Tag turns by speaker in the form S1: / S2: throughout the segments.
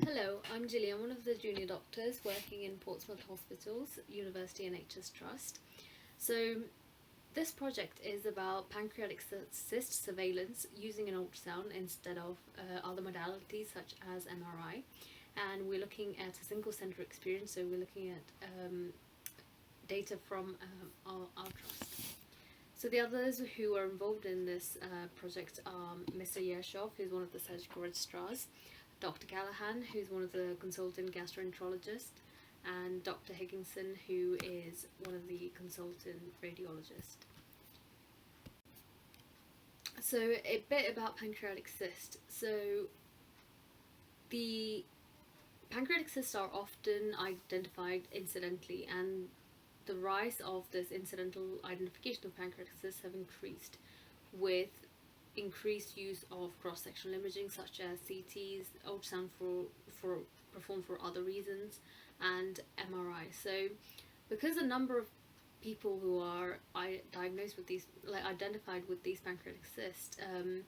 S1: Hello, I'm Gily. I'm one of the junior doctors working in Portsmouth Hospital's University NHS Trust. So, this project is about pancreatic cyst surveillance using an ultrasound instead of other modalities such as MRI. And we're looking at a single center experience, so we're looking at data from our trust. So the others who are involved in this project are Mr. Yershov, who's one of the surgical registrars, Dr. Callahan, who's one of the consultant gastroenterologists, and Dr. Higginson, who is one of the consultant radiologists. So a bit about pancreatic cyst. So the pancreatic cysts are often identified incidentally, and the rise of this incidental identification of pancreatic cysts have increased with increased use of cross-sectional imaging such as CTs, ultrasound for performed for other reasons, and MRI. So because the number of people who are diagnosed with these, like identified with these pancreatic cysts, you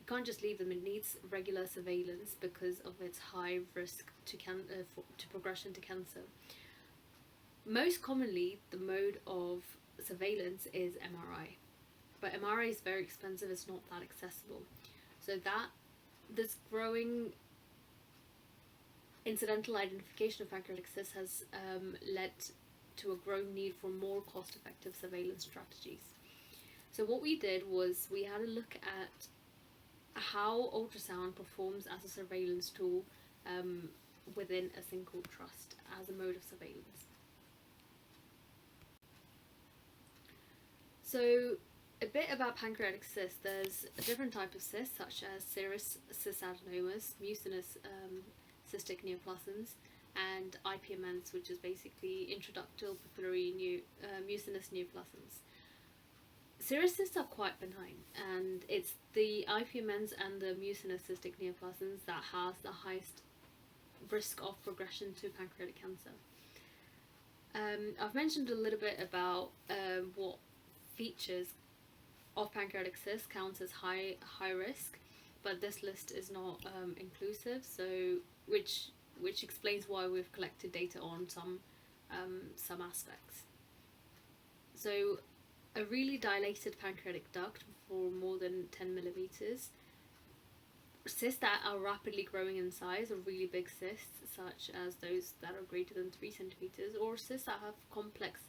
S1: can't just leave them. It needs regular surveillance because of its high risk to progression to cancer. Most commonly, the mode of surveillance is MRI, but MRI is very expensive. It's not that accessible. So that this growing incidental identification of pancreatic cysts has led to a growing need for more cost-effective surveillance strategies. So what we did was we had a look at how ultrasound performs as a surveillance tool within a single trust as a mode of surveillance. So a bit about pancreatic cysts. There's a different type of cysts such as serous cystadenomas, mucinous cystic neoplasms, and IPMNs, which is basically intraductal papillary mucinous neoplasms. Serous cysts are quite benign, and it's the IPMNs and the mucinous cystic neoplasms that has the highest risk of progression to pancreatic cancer. I've mentioned a little bit about what features of pancreatic cyst counts as high risk, but this list is not inclusive. So which explains why we've collected data on some aspects. So a really dilated pancreatic duct for more than 10 millimeters, cysts that are rapidly growing in size, or really big cysts such as those that are greater than 3 centimeters, or cysts that have complex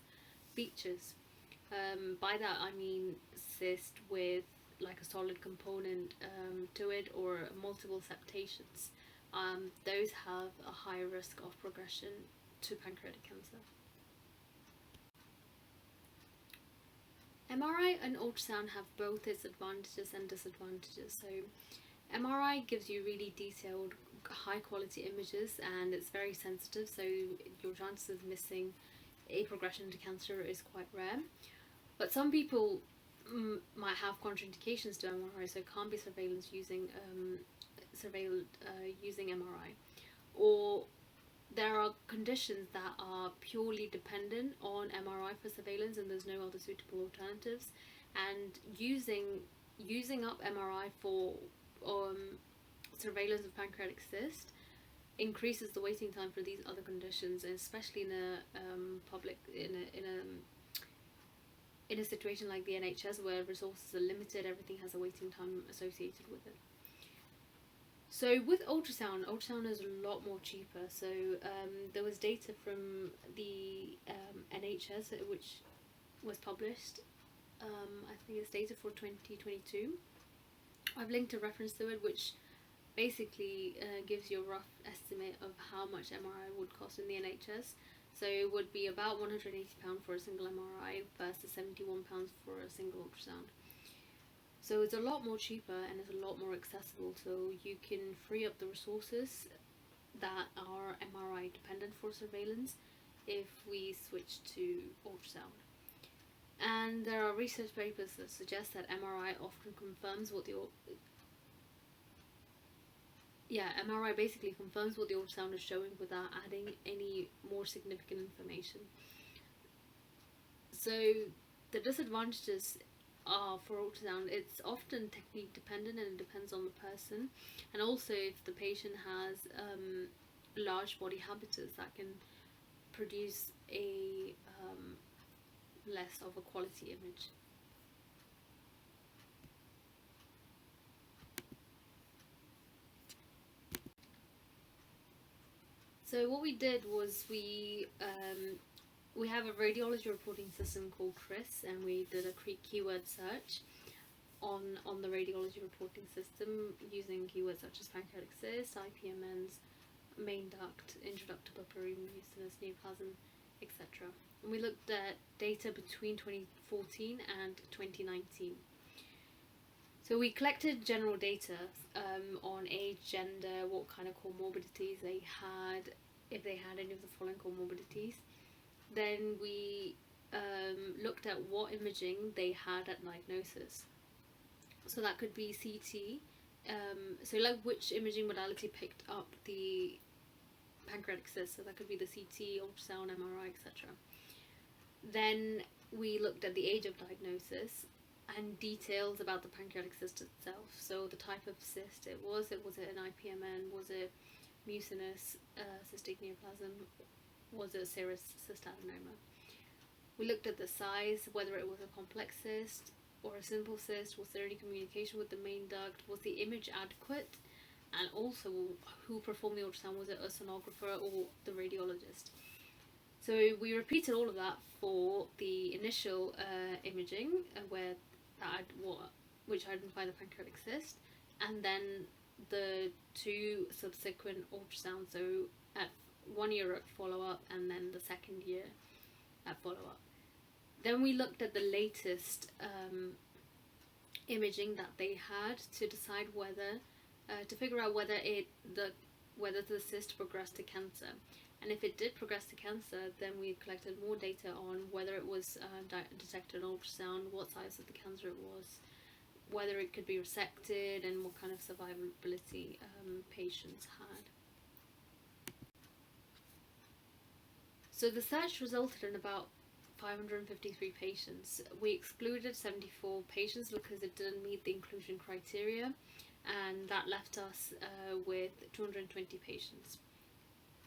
S1: features. By that I mean cyst with like a solid component to it, or multiple septations. Those have a higher risk of progression to pancreatic cancer. MRI and ultrasound have both its advantages and disadvantages. So MRI gives you really detailed, high quality images, and it's very sensitive, so your chances of missing a progression to cancer is quite rare. But some people might have contraindications to MRI, so it can't be surveillance using using MRI, or there are conditions that are purely dependent on MRI for surveillance, and there's no other suitable alternatives. And using up MRI for surveillance of pancreatic cyst increases the waiting time for these other conditions, and especially in a situation like the NHS where resources are limited, everything has a waiting time associated with it. So with ultrasound is a lot more cheaper. So there was data from the NHS which was published. I think it's data for 2022. I've linked a reference to it, which basically gives you a rough estimate of how much MRI would cost in the NHS. So it would be about £180 for a single MRI versus £71 for a single ultrasound. So it's a lot more cheaper and it's a lot more accessible, so you can free up the resources that are MRI dependent for surveillance if we switch to ultrasound. And there are research papers that suggest that MRI often confirms what the MRI basically confirms what the ultrasound is showing without adding any more significant information. So the disadvantages for ultrasound, it's often technique dependent and it depends on the person, and also if the patient has large body habitus, that can produce a less of a quality image. So what we did was we have a radiology reporting system called CRIS, and we did a keyword search on the radiology reporting system using keywords such as pancreatic cyst, IPMNs, main duct, intraductal papillary mucinous neoplasm, etc. And we looked at data between 2014 and 2019. So we collected general data on age, gender, what kind of comorbidities they had, if they had any of the following comorbidities. Then we looked at what imaging they had at diagnosis. So that could be CT, so like which imaging modality picked up the pancreatic cyst, so that could be the CT, ultrasound, MRI, etc. Then we looked at the age of diagnosis and details about the pancreatic cyst itself, so the type of cyst it was an IPMN, was it mucinous cystic neoplasm, was it serous cystadenoma. We looked at the size, whether it was a complex cyst or a simple cyst, was there any communication with the main duct, was the image adequate, and also who performed the ultrasound, was it a sonographer or the radiologist. So we repeated all of that for the initial imaging, which identified the pancreatic cyst, and then the two subsequent ultrasounds, so at 1 year at follow-up and then the second year at follow-up. Then we looked at the latest imaging that they had to decide whether, to figure out whether the cyst progressed to cancer. And if it did progress to cancer, then we collected more data on whether it was detected on ultrasound, what size of the cancer it was, whether it could be resected, and what kind of survivability patients had. So the search resulted in about 553 patients. We excluded 74 patients because it didn't meet the inclusion criteria, and that left us with 220 patients,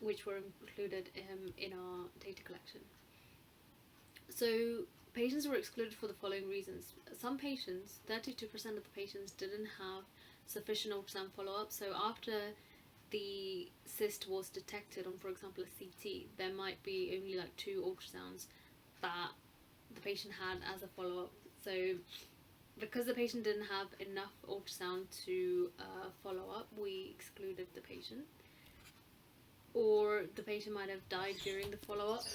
S1: which were included in our data collection. So patients were excluded for the following reasons. Some patients, 32% of the patients, didn't have sufficient ultrasound follow-up. So after the cyst was detected on, for example, a CT, there might be only like 2 ultrasounds that the patient had as a follow-up. So because the patient didn't have enough ultrasound to follow up, we excluded the patient. Or the patient might have died during the follow-up.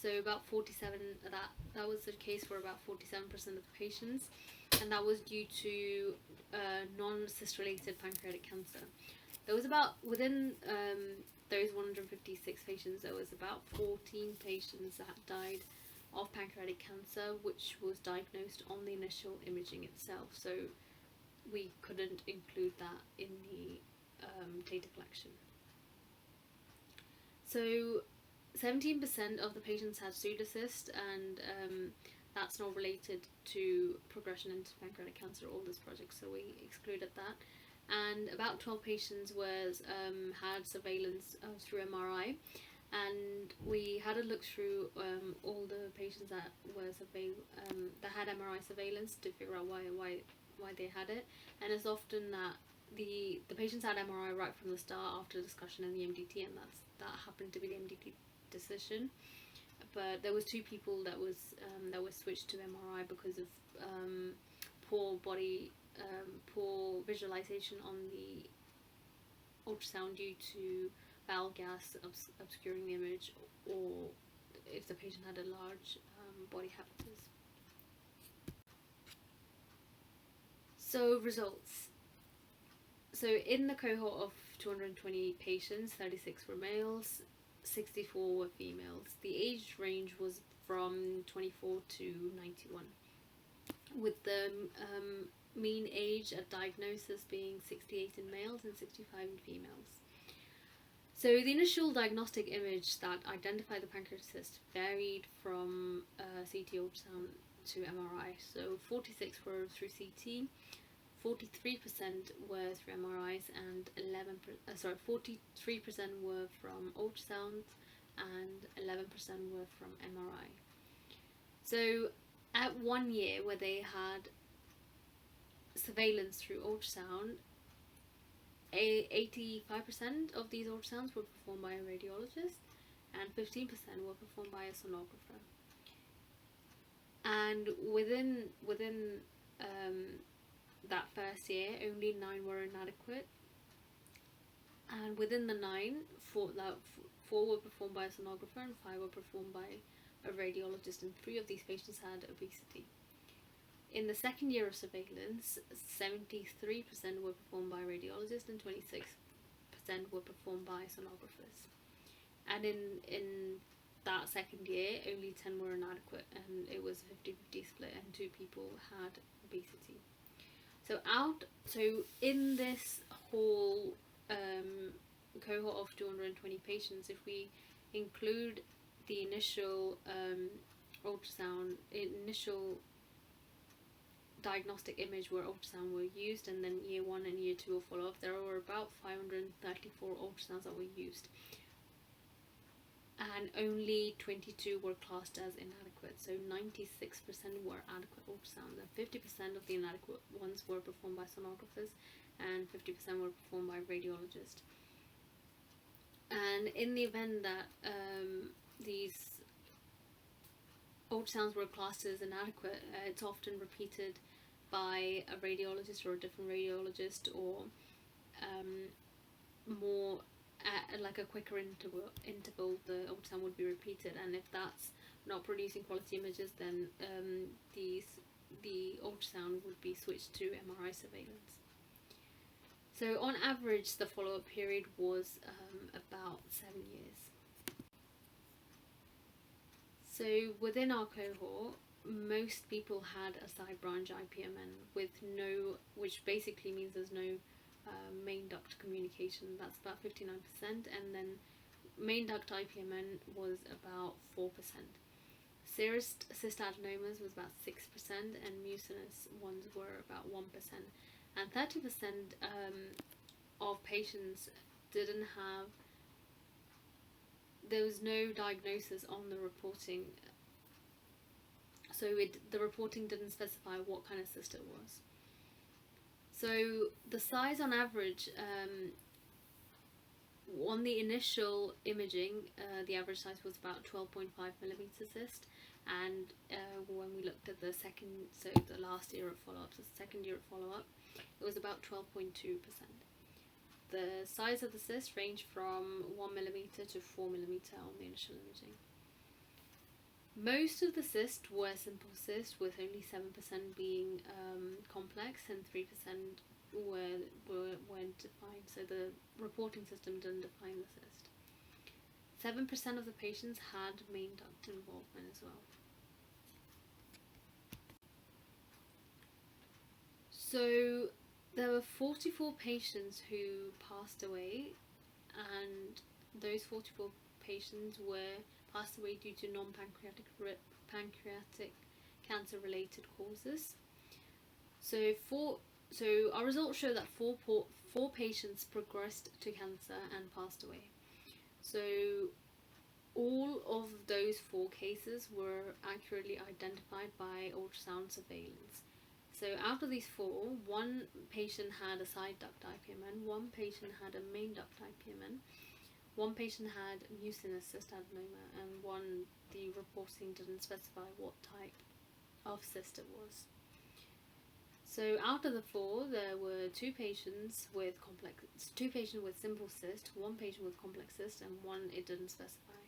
S1: So about 47, that was the case for about 47% of the patients, and that was due to non-cyst related pancreatic cancer. There was about, within those 156 patients, there was about 14 patients that died of pancreatic cancer, which was diagnosed on the initial imaging itself. So we couldn't include that in the data collection. So 17% of the patients had pseudocyst, and that's not related to progression into pancreatic cancer or this project, so we excluded that. And about 12 patients had surveillance through MRI, and we had a look through all the patients that that had MRI surveillance to figure out why they had it. And it's often that the patients had MRI right from the start after discussion in the MDT, and that happened to be the MDT decision. But there was 2 people that was switched to MRI because of poor visualization on the ultrasound due to bowel gas obscuring the image, or if the patient had a large body habitus. So results. So in the cohort of 220 patients, 36 were males, 64 were females. The age range was from 24 to 91, with the mean age at diagnosis being 68 in males and 65 in females. So the initial diagnostic image that identified the pancreatic cyst varied from CT ultrasound to MRI. So 46 were through CT, 43% were through MRIs, and 43% were from ultrasound, and 11% were from MRI. So at 1 year, where they had surveillance through ultrasound, 85% of these ultrasounds were performed by a radiologist, and 15% were performed by a sonographer. And within that first year, only 9 were inadequate, and within the 9, 4 were performed by a sonographer and 5 were performed by a radiologist, and 3 of these patients had obesity. In the second year of surveillance, 73% were performed by radiologists and 26% were performed by sonographers. And in that second year, only 10 were inadequate, and it was a 50-50 split, and 2 people had obesity. So in this whole cohort of 220 patients, if we include the initial initial diagnostic image where ultrasound were used, and then year 1 and year 2 of follow-up, there were about 534 ultrasounds that were used, and only 22 were classed as inadequate. So 96% were adequate ultrasounds, and 50% of the inadequate ones were performed by sonographers, and 50% were performed by radiologists. And in the event that these ultrasounds were classed as inadequate, it's often repeated by a radiologist or a different radiologist, or more at like a quicker interval the ultrasound would be repeated, and if that's not producing quality images, then the ultrasound would be switched to MRI surveillance. So on average, the follow-up period was about 7 years. So within our cohort, most people had a side branch IPMN which basically means there's no main duct communication. That's about 59%, and then main duct IPMN was about 4%. Serous cyst adenomas was about 6%, and mucinous ones were about 1%. And 30% of patients didn't have, there was no diagnosis on the reporting, so the reporting didn't specify what kind of cyst it was. So the size on average, on the initial imaging, the average size was about 12.5 millimeter cyst, and when we looked at the last year of follow-up, so the second year of follow-up, it was about 12.2%. The size of the cyst ranged from 1 millimeter to 4 millimeter on the initial imaging. Most of the cysts were simple cysts, with only 7% being complex and 3% weren't defined, so the reporting system didn't define the cyst. 7% of the patients had main duct involvement as well. So there were 44 patients who passed away, and those 44 patients passed away due to non-pancreatic cancer-related causes. So our results show that four patients progressed to cancer and passed away. So all of those 4 cases were accurately identified by ultrasound surveillance. So out of these 4, 1 patient had a side duct IPMN, 1 patient had a main duct IPMN, 1 patient had mucinous cyst adenoma, and the reporting didn't specify what type of cyst it was. So out of the 4, there were 2 patients with simple cyst, 1 patient with complex cyst, and 1 it didn't specify.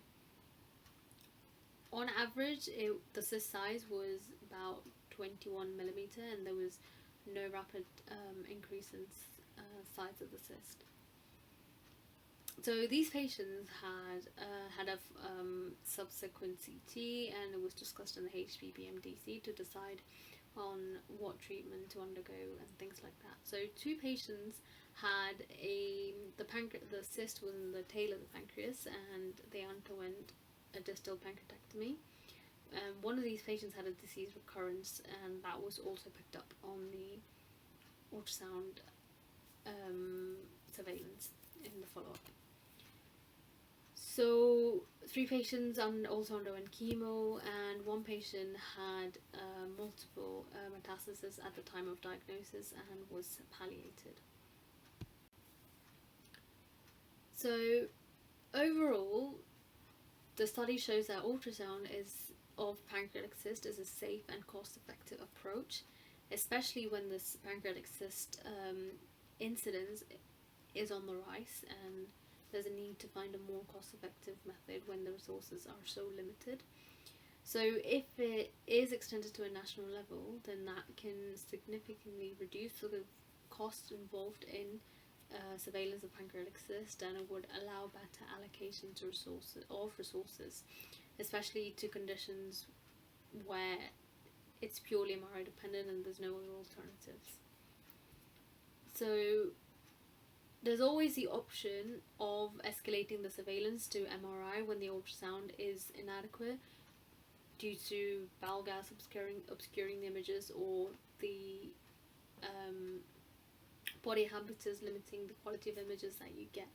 S1: On average, the cyst size was about 21 millimeter, and there was no rapid increase in size of the cyst. So these patients had a subsequent CT, and it was discussed in the HPBMDC to decide on what treatment to undergo and things like that. So 2 patients had the cyst was in the tail of the pancreas, and they underwent a distal pancreatectomy. One of these patients had a disease recurrence, and that was also picked up on the ultrasound surveillance in the follow-up. So 3 patients also underwent chemo, and 1 patient had multiple metastases at the time of diagnosis and was palliated. So overall, the study shows that ultrasound of pancreatic cyst is a safe and cost-effective approach, especially when this pancreatic cyst incidence is on the rise, and there's a need to find a more cost-effective method when the resources are so limited. So if it is extended to a national level, then that can significantly reduce the costs involved in surveillance of pancreatic cyst, and it would allow better allocation to resources, especially to conditions where it's purely MRI dependent and there's no other alternatives. So there's always the option of escalating the surveillance to MRI when the ultrasound is inadequate due to bowel gas obscuring the images, or the body habitus limiting the quality of images that you get.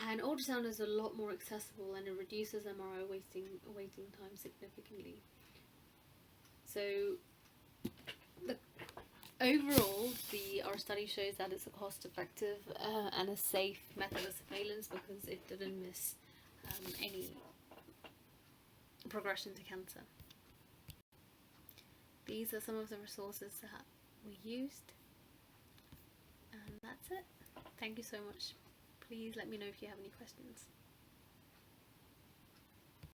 S1: And ultrasound is a lot more accessible, and it reduces MRI waiting time significantly. So overall, our study shows that it's a cost-effective and a safe method of surveillance because it didn't miss any progression to cancer. These are some of the resources that we used, and that's it. Thank you so much. Please let me know if you have any questions.